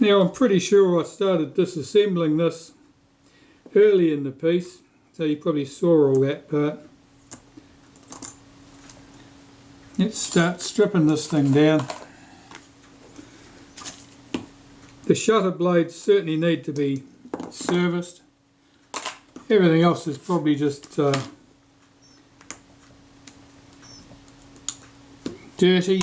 Now I'm pretty sure I started disassembling this early in the piece, so you probably saw all that part. Let's start stripping this thing down. The shutter blades certainly need to be serviced. Everything else is probably just dirty.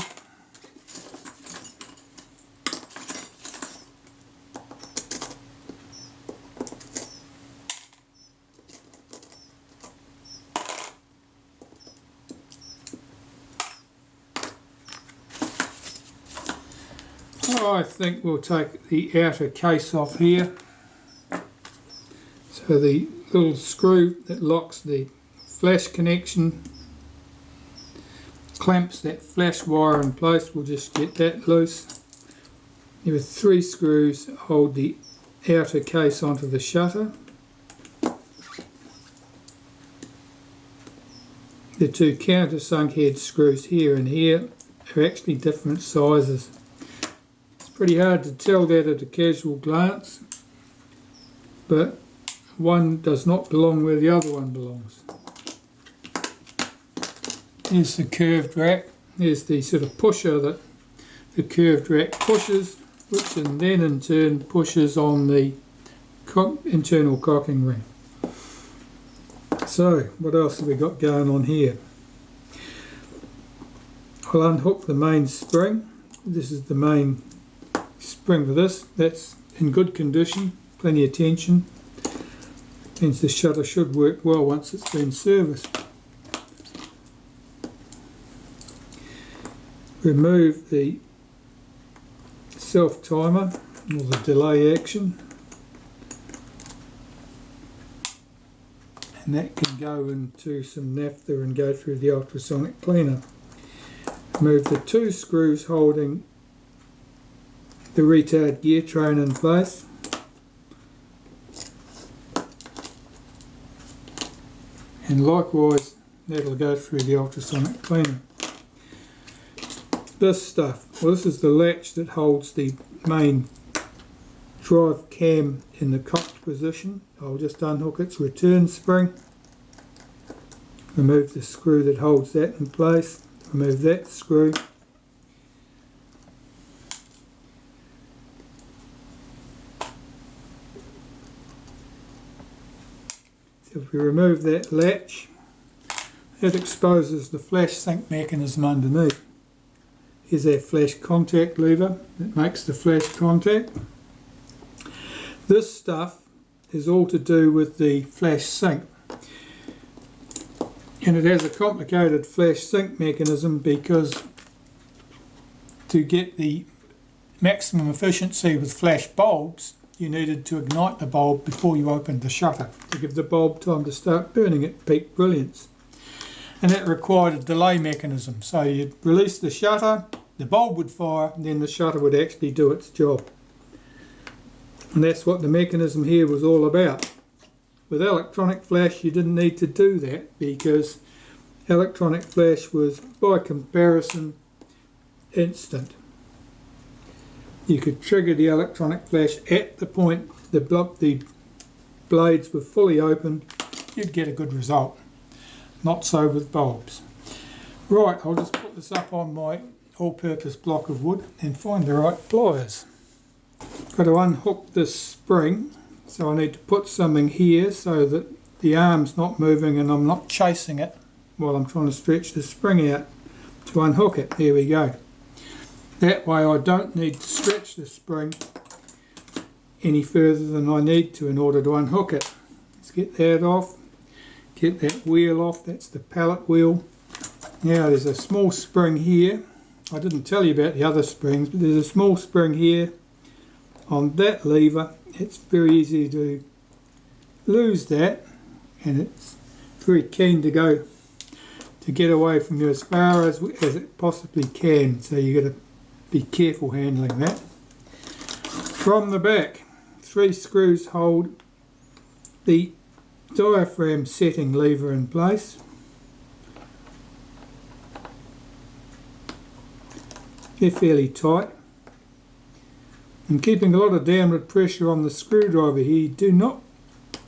I think we'll take the outer case off here. So the little screw that locks the flash connection, clamps that flash wire in place, we'll just get that loose. There are 3 screws that hold the outer case onto the shutter. The 2 countersunk head screws here and here are actually different sizes. Pretty hard to tell that at a casual glance, but one does not belong where the other one belongs. Here's the curved rack. There's the sort of pusher that the curved rack pushes, which then in turn pushes on the internal cocking ring. So what else have we got going on here? I'll unhook the main spring. This is the main spring for this. That's in good condition, plenty of tension. Means the shutter should work well once it's been serviced. Remove the self timer or the delay action, and that can go into some naphtha and go through the ultrasonic cleaner. Remove the 2 screws holding the retard gear train in place. And likewise that'll go through the ultrasonic cleaner. This stuff, well, this is the latch that holds the main drive cam in the cocked position. I'll just unhook its return spring, remove the screw that holds that in place, remove that screw. So if we remove that latch, it exposes the flash sync mechanism underneath. Here's our flash contact lever that makes the flash contact. This stuff is all to do with the flash sync, and it has a complicated flash sync mechanism because to get the maximum efficiency with flash bulbs, you needed to ignite the bulb before you opened the shutter to give the bulb time to start burning at peak brilliance. And that required a delay mechanism. So you'd release the shutter, the bulb would fire, and then the shutter would actually do its job. And that's what the mechanism here was all about. With electronic flash you didn't need to do that, because electronic flash was by comparison instant. You could trigger the electronic flash at the point the blades were fully opened, you'd get a good result. Not so with bulbs. Right, I'll just put this up on my all-purpose block of wood and find the right pliers. Got to unhook this spring, so I need to put something here so that the arm's not moving and I'm not chasing it while I'm trying to stretch the spring out to unhook it. There we go. That way I don't need to stretch the spring any further than I need to in order to unhook it. Let's get that off, get that wheel off, that's the pallet wheel. Now there's a small spring here. I didn't tell you about the other springs, but there's a small spring here on that lever. It's very easy to lose that, and it's very keen to go to get away from you as far as it possibly can, so you've got to be careful handling that. From the back, 3 screws hold the diaphragm setting lever in place. They're fairly tight. And keeping a lot of downward pressure on the screwdriver here, you do not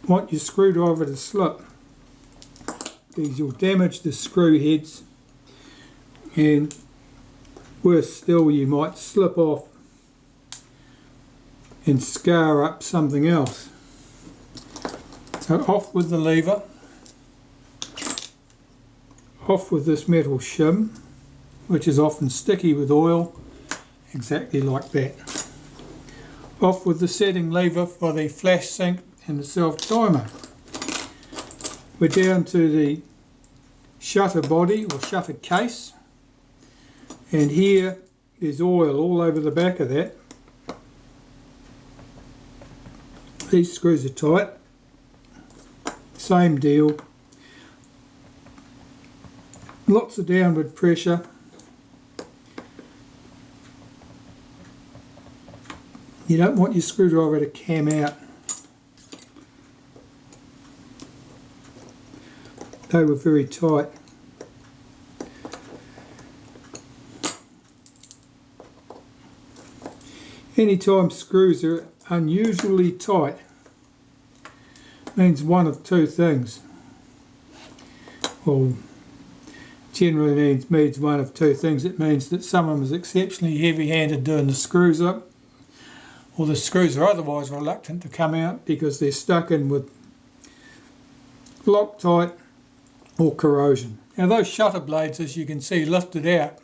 want your screwdriver to slip, because you'll damage the screw heads, and worse still, you might slip off and scar up something else. So off with the lever, off with this metal shim, which is often sticky with oil, exactly like that. Off with the setting lever for the flash sink and the self timer. We're down to the shutter body or shutter case, and here is oil all over the back of that. These screws are tight, same deal, lots of downward pressure. You don't want your screwdriver to cam out. They were very tight. Anytime screws are unusually tight, means one of two things. Well, generally means one of two things. It means that someone was exceptionally heavy-handed doing the screws up, or the screws are otherwise reluctant to come out because they're stuck in with Loctite or corrosion. Now those shutter blades, as you can see, lifted out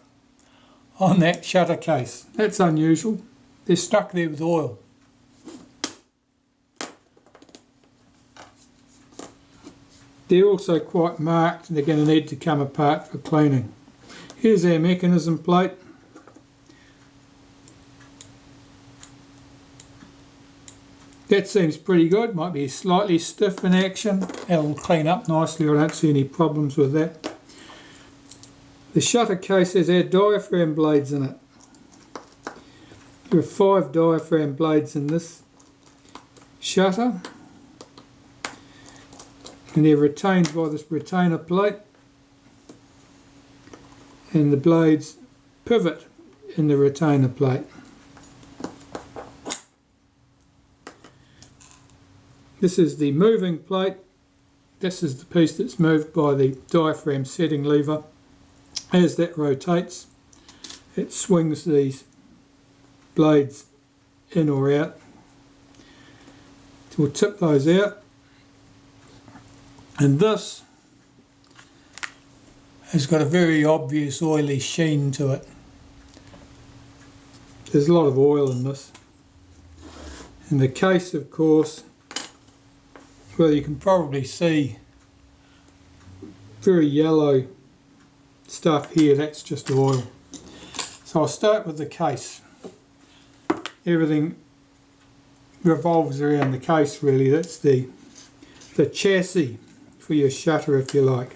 on that shutter case. That's unusual. They're stuck there with oil. They're also quite marked, and they're going to need to come apart for cleaning. Here's our mechanism plate. That seems pretty good. Might be slightly stiff in action. That'll clean up nicely. I don't see any problems with that. The shutter case has our diaphragm blades in it. There are 5 diaphragm blades in this shutter, and they're retained by this retainer plate, and the blades pivot in the retainer plate. This is the moving plate. This is the piece that's moved by the diaphragm setting lever. As that rotates, it swings these blades in or out. So we'll tip those out. And this has got a very obvious oily sheen to it. There's a lot of oil in this. And the case, of course, well, you can probably see very yellow stuff here. That's just oil. So I'll start with the case. Everything revolves around the case, really. That's the chassis for your shutter, if you like.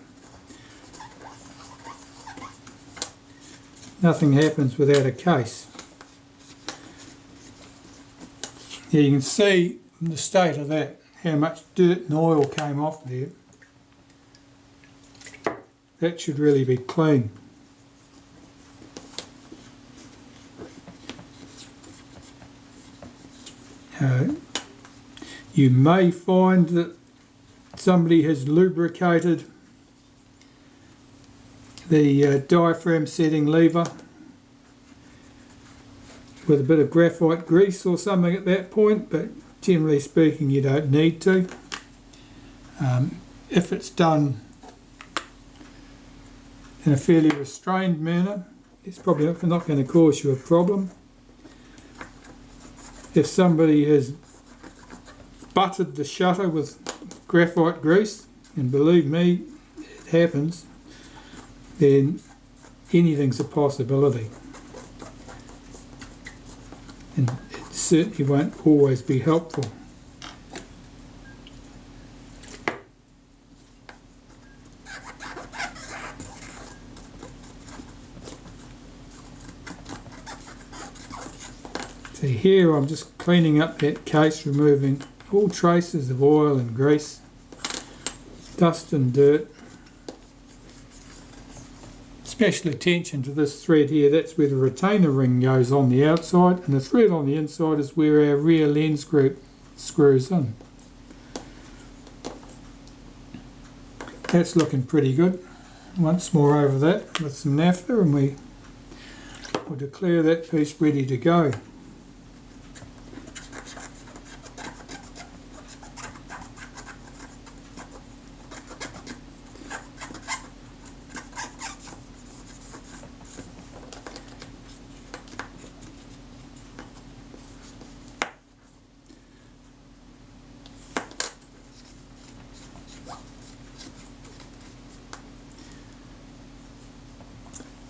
Nothing happens without a case. Yeah, you can see from the state of that how much dirt and oil came off there. That should really be clean. You may find that somebody has lubricated the diaphragm setting lever with a bit of graphite grease or something at that point, but generally speaking you don't need to. If it's done in a fairly restrained manner, it's probably not going to cause you a problem. If somebody has buttered the shutter with graphite grease, and believe me, it happens, then anything's a possibility. And it certainly won't always be helpful. So here I'm just cleaning up that case, removing all traces of oil and grease, dust and dirt. special attention to this thread here. That's where the retainer ring goes on the outside, and the thread on the inside is where our rear lens group screws in. That's looking pretty good. Once more over that with some naphtha, and we will declare that piece ready to go.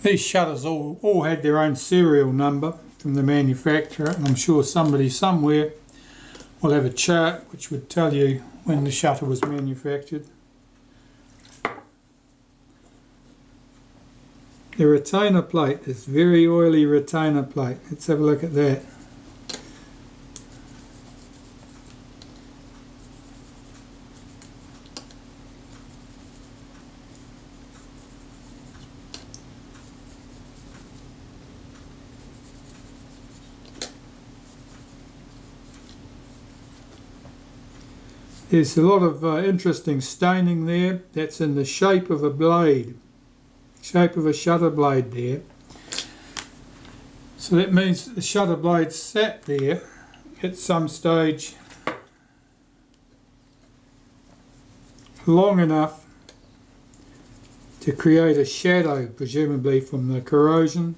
These shutters all had their own serial number from the manufacturer, and I'm sure somebody somewhere will have a chart which would tell you when the shutter was manufactured. The retainer plate, this very oily retainer plate, let's have a look at that. There's a lot of interesting staining there. That's in the shape of a blade, shape of a shutter blade there. So that means that the shutter blade sat there at some stage long enough to create a shadow, presumably from the corrosion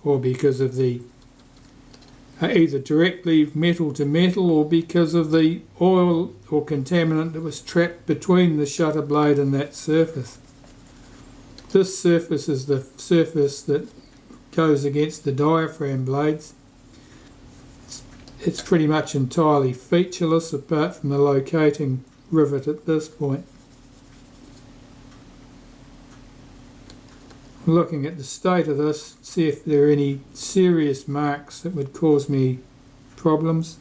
or because of the either directly metal to metal or because of the oil or contaminant that was trapped between the shutter blade and that surface. This surface is the surface that goes against the diaphragm blades. It's pretty much entirely featureless apart from the locating rivet at this point. Looking at the state of this, see if there are any serious marks that would cause me problems.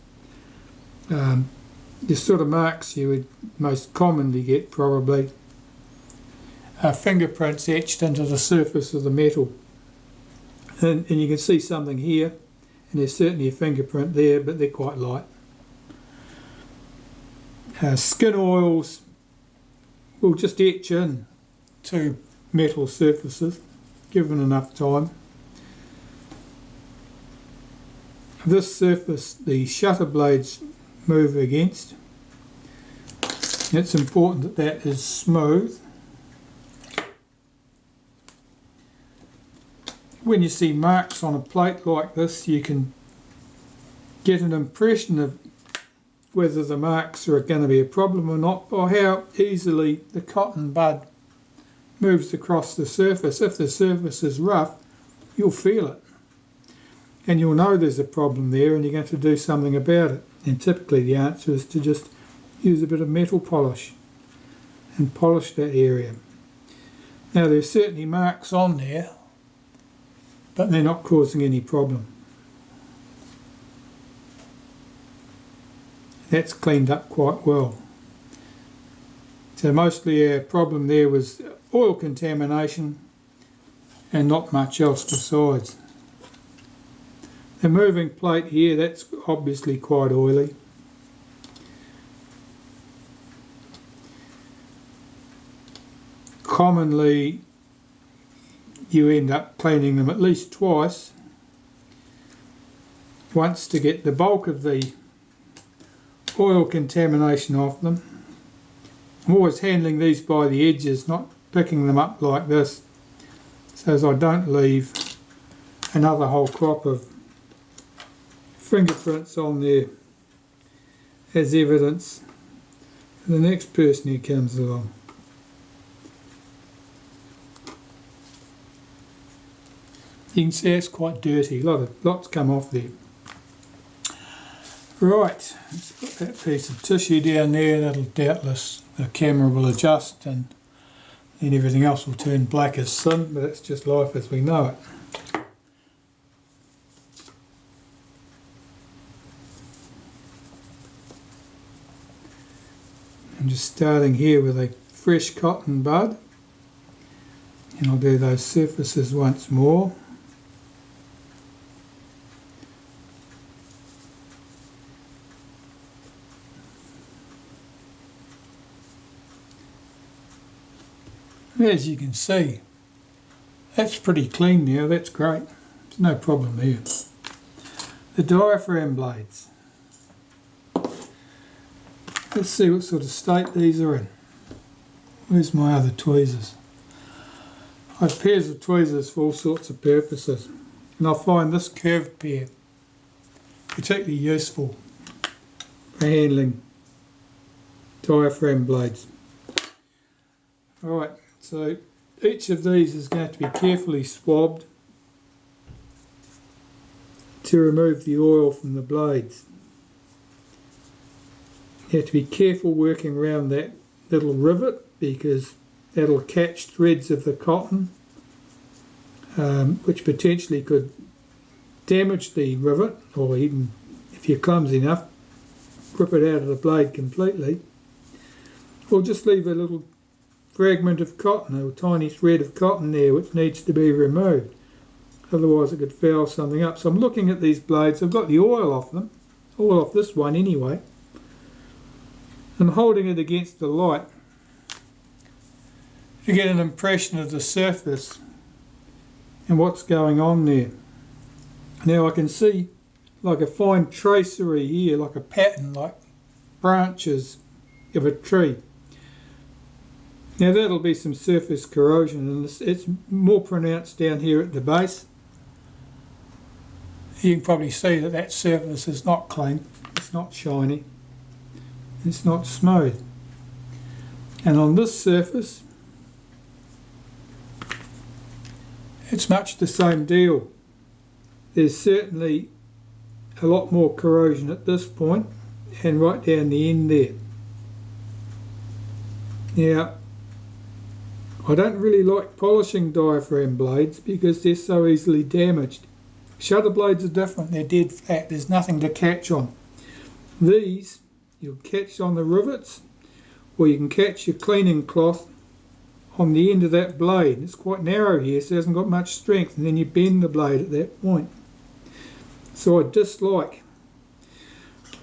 The sort of marks you would most commonly get probably are fingerprints etched into the surface of the metal. And you can see something here, and there's certainly a fingerprint there, but they're quite light. Skin oils will just etch in to metal surfaces given enough time. This surface the shutter blades move against. It's important that that is smooth. When you see marks on a plate like this, you can get an impression of whether the marks are going to be a problem or not, or how easily the cotton bud moves across the surface. If the surface is rough, you'll feel it, and you'll know there's a problem there, and you're going to do something about it. And typically the answer is to just use a bit of metal polish and polish that area. Now there's certainly marks on there, but they're not causing any problem. That's cleaned up quite well. So mostly our problem there was oil contamination and not much else besides. The moving plate here, that's obviously quite oily. Commonly you end up cleaning them at least twice. Once to get the bulk of the oil contamination off them. I'm always handling these by the edges, not picking them up like this, so as I don't leave another whole crop of fingerprints on there as evidence for the next person who comes along. You can see it's quite dirty, lots come off there. Right, let's put that piece of tissue down there. That'll doubtless, the camera will adjust and then everything else will turn black as sin, but that's just life as we know it. I'm just starting here with a fresh cotton bud. And I'll do those surfaces once more. As you can see, that's pretty clean now, that's great. There's no problem there. The diaphragm blades. Let's see what sort of state these are in. Where's my other tweezers? I have pairs of tweezers for all sorts of purposes, and I find this curved pair particularly useful for handling diaphragm blades. Alright, so each of these is going to be carefully swabbed to remove the oil from the blades. You have to be careful working around that little rivet because that'll catch threads of the cotton, which potentially could damage the rivet, or even if you're clumsy enough, rip it out of the blade completely, or just leave a little fragment of cotton, a tiny thread of cotton there which needs to be removed, otherwise it could foul something up. So I'm looking at these blades, I've got the oil off them, oil off this one anyway, and holding it against the light to get an impression of the surface and what's going on there. Now I can see like a fine tracery here, like a pattern, like branches of a tree. Now that'll be some surface corrosion, and it's more pronounced down here at the base. You can probably see that that surface is not clean, it's not shiny, it's not smooth. And on this surface, it's much the same deal. There's certainly a lot more corrosion at this point and right down the end there. Now, I don't really like polishing diaphragm blades because they're so easily damaged. Shutter blades are different, they're dead flat, there's nothing to catch on. These, you'll catch on the rivets, or you can catch your cleaning cloth on the end of that blade. It's quite narrow here, so it hasn't got much strength, and then you bend the blade at that point. So I dislike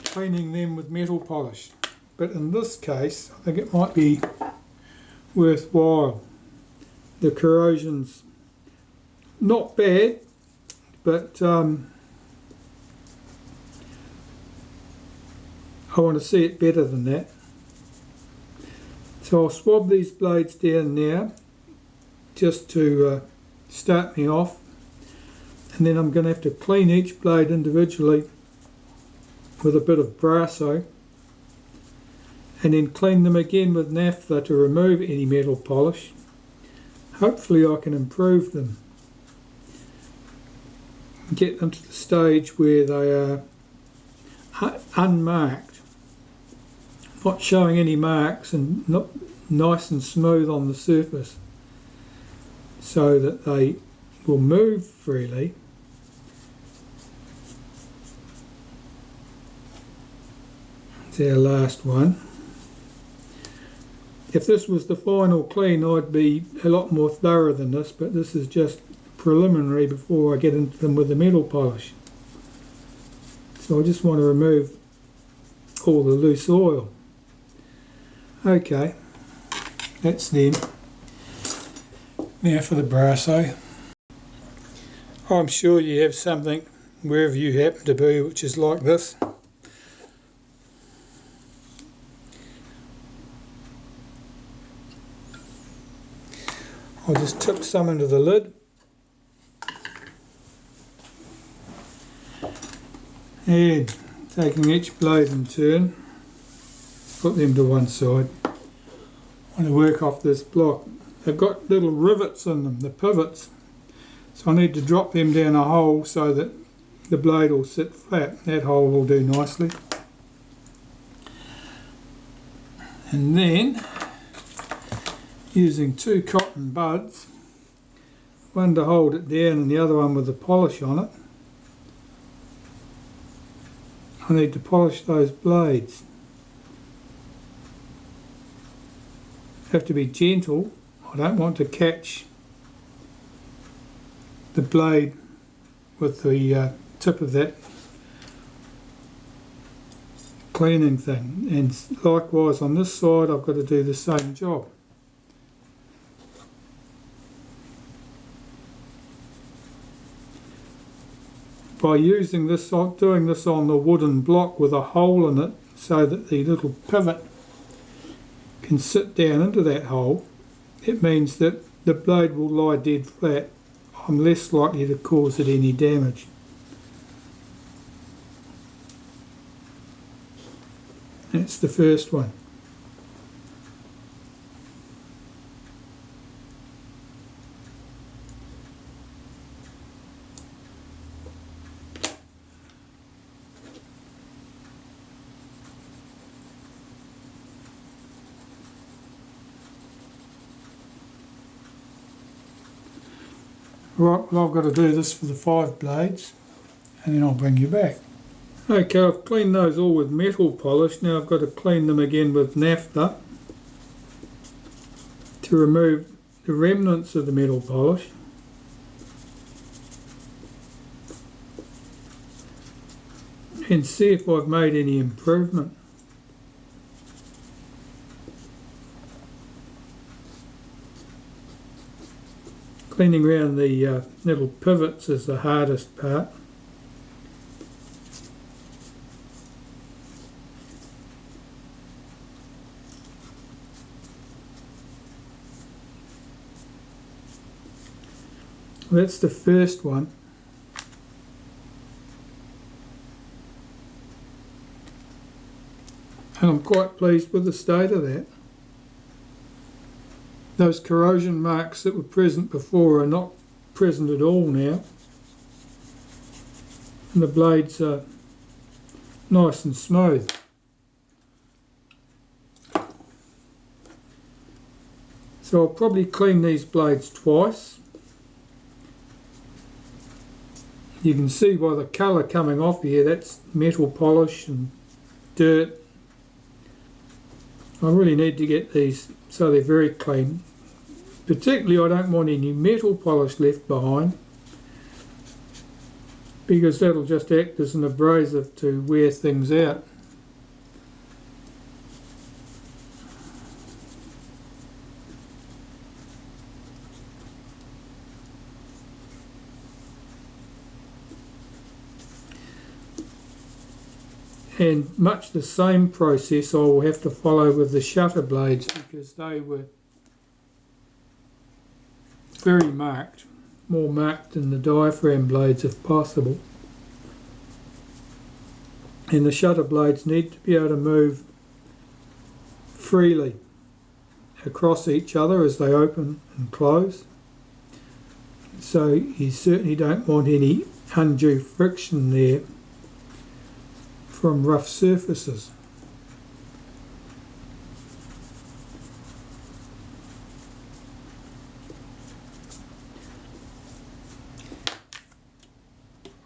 cleaning them with metal polish, but in this case I think it might be worthwhile. The corrosion's not bad, but I want to see it better than that. So I'll swab these blades down now just to start me off, and then I'm going to have to clean each blade individually with a bit of Brasso, and then clean them again with Naphtha to remove any metal polish. Hopefully I can improve them, get them to the stage where they are unmarked, not showing any marks, and not nice and smooth on the surface, so that they will move freely. It's our last one. If this was the final clean, I'd be a lot more thorough than this, but this is just preliminary before I get into them with the metal polish. So I just want to remove all the loose oil. Okay, that's them. Now for the Brasso. I'm sure you have something wherever you happen to be which is like this. I'll just tip some into the lid and taking each blade in turn, put them to one side. I want to work off this block. They've got little rivets in them, the pivots, so I need to drop them down a hole so that the blade will sit flat. That hole will do nicely. And then, using two cotton buds, one to hold it down and the other one with the polish on it, I need to polish those blades. Have to be gentle. I don't want to catch the blade with the tip of that cleaning thing, and likewise on this side I've got to do the same job. By using this, doing this on the wooden block with a hole in it so that the little pivot can sit down into that hole, it means that the blade will lie dead flat. I'm less likely to cause it any damage. That's the first one. Right, well, I've got to do this for the 5 blades and then I'll bring you back. Okay, I've cleaned those all with metal polish. Now I've got to clean them again with naphtha to remove the remnants of the metal polish. And see if I've made any improvement. Cleaning around the little pivots is the hardest part. That's the first one. And I'm quite pleased with the state of that. Those corrosion marks that were present before are not present at all now. And the blades are nice and smooth. So I'll probably clean these blades twice. You can see by the colour coming off here, that's metal polish and dirt. I really need to get these so they're very clean. Particularly I don't want any metal polish left behind, because that'll just act as an abrasive to wear things out. And much the same process I will have to follow with the shutter blades, because they were very marked, more marked than the diaphragm blades if possible. And the shutter blades need to be able to move freely across each other as they open and close. So you certainly don't want any undue friction there from rough surfaces.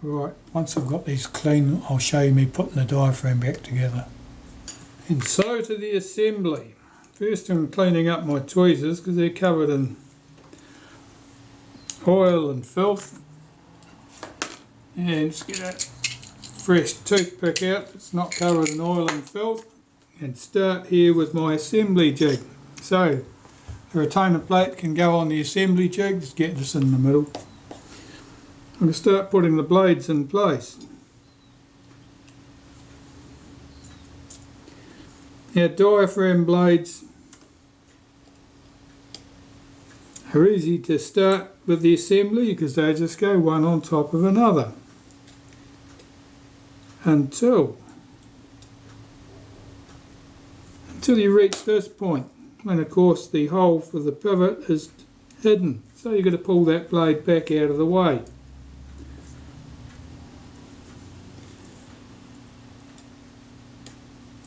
Right, once I've got these clean, I'll show you me putting the diaphragm back together. And so to the assembly. First I'm cleaning up my tweezers because they're covered in oil and filth. And let's get a fresh toothpick out that's not covered in oil and filth, and start here with my assembly jig. So the retainer plate can go on the assembly jig. Let's get this in the middle. I'm going to start putting the blades in place. Now diaphragm blades are easy to start with the assembly because they just go one on top of another until you reach this point, when of course the hole for the pivot is hidden. So you've got to pull that blade back out of the way.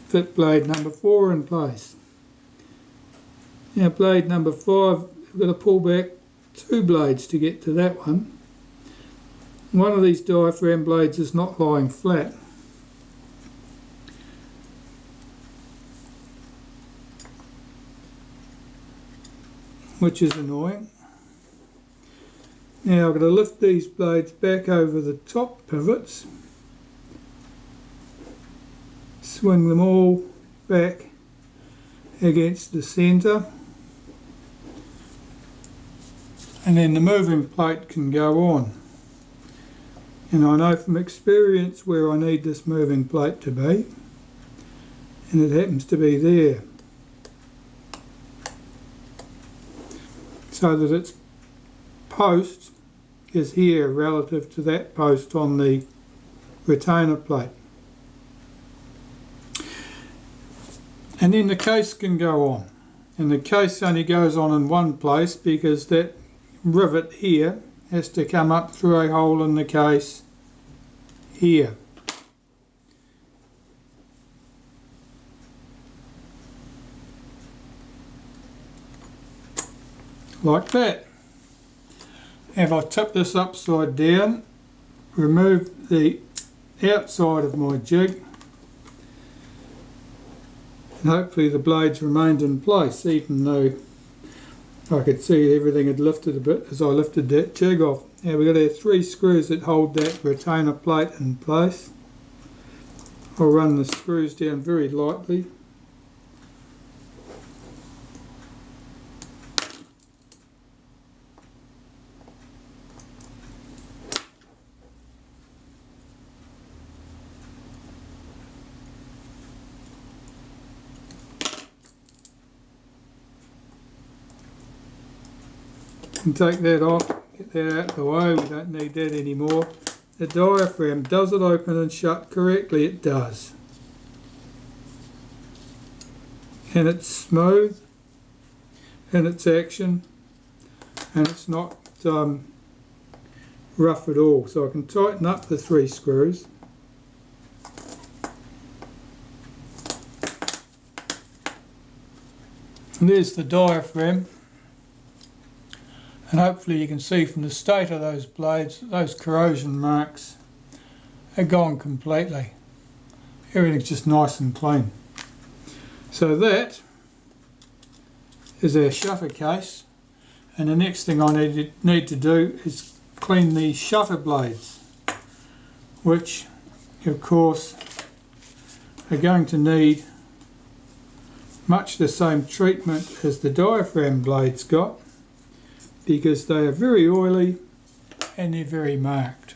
Fit blade number 4 in place. Now blade number 5, we've got to pull back 2 blades to get to that one. One of these diaphragm blades is not lying flat. Which is annoying. Now I'm going to lift these blades back over the top pivots, swing them all back against the centre, and then the moving plate can go on. And I know from experience where I need this moving plate to be, and it happens to be there, so that its post is here relative to that post on the retainer plate. And then the case can go on, and the case only goes on in one place because that rivet here has to come up through a hole in the case here. Like that. If I tip this upside down, remove the outside of my jig, and hopefully the blades remained in place, even though I could see everything had lifted a bit as I lifted that jig off. Now we've got our 3 screws that hold that retainer plate in place. I'll run the screws down very lightly. And take that off, get that out of the way, we don't need that anymore. The diaphragm, does it open and shut correctly? It does. And it's smooth in its action, and it's not rough at all. So I can tighten up the 3 screws. And there's the diaphragm. And hopefully you can see from the state of those blades, those corrosion marks are gone completely. Everything's just nice and clean. So that is our shutter case, and the next thing I need to do is clean these shutter blades, which of course are going to need much the same treatment as the diaphragm blades got, because they are very oily and they're very marked.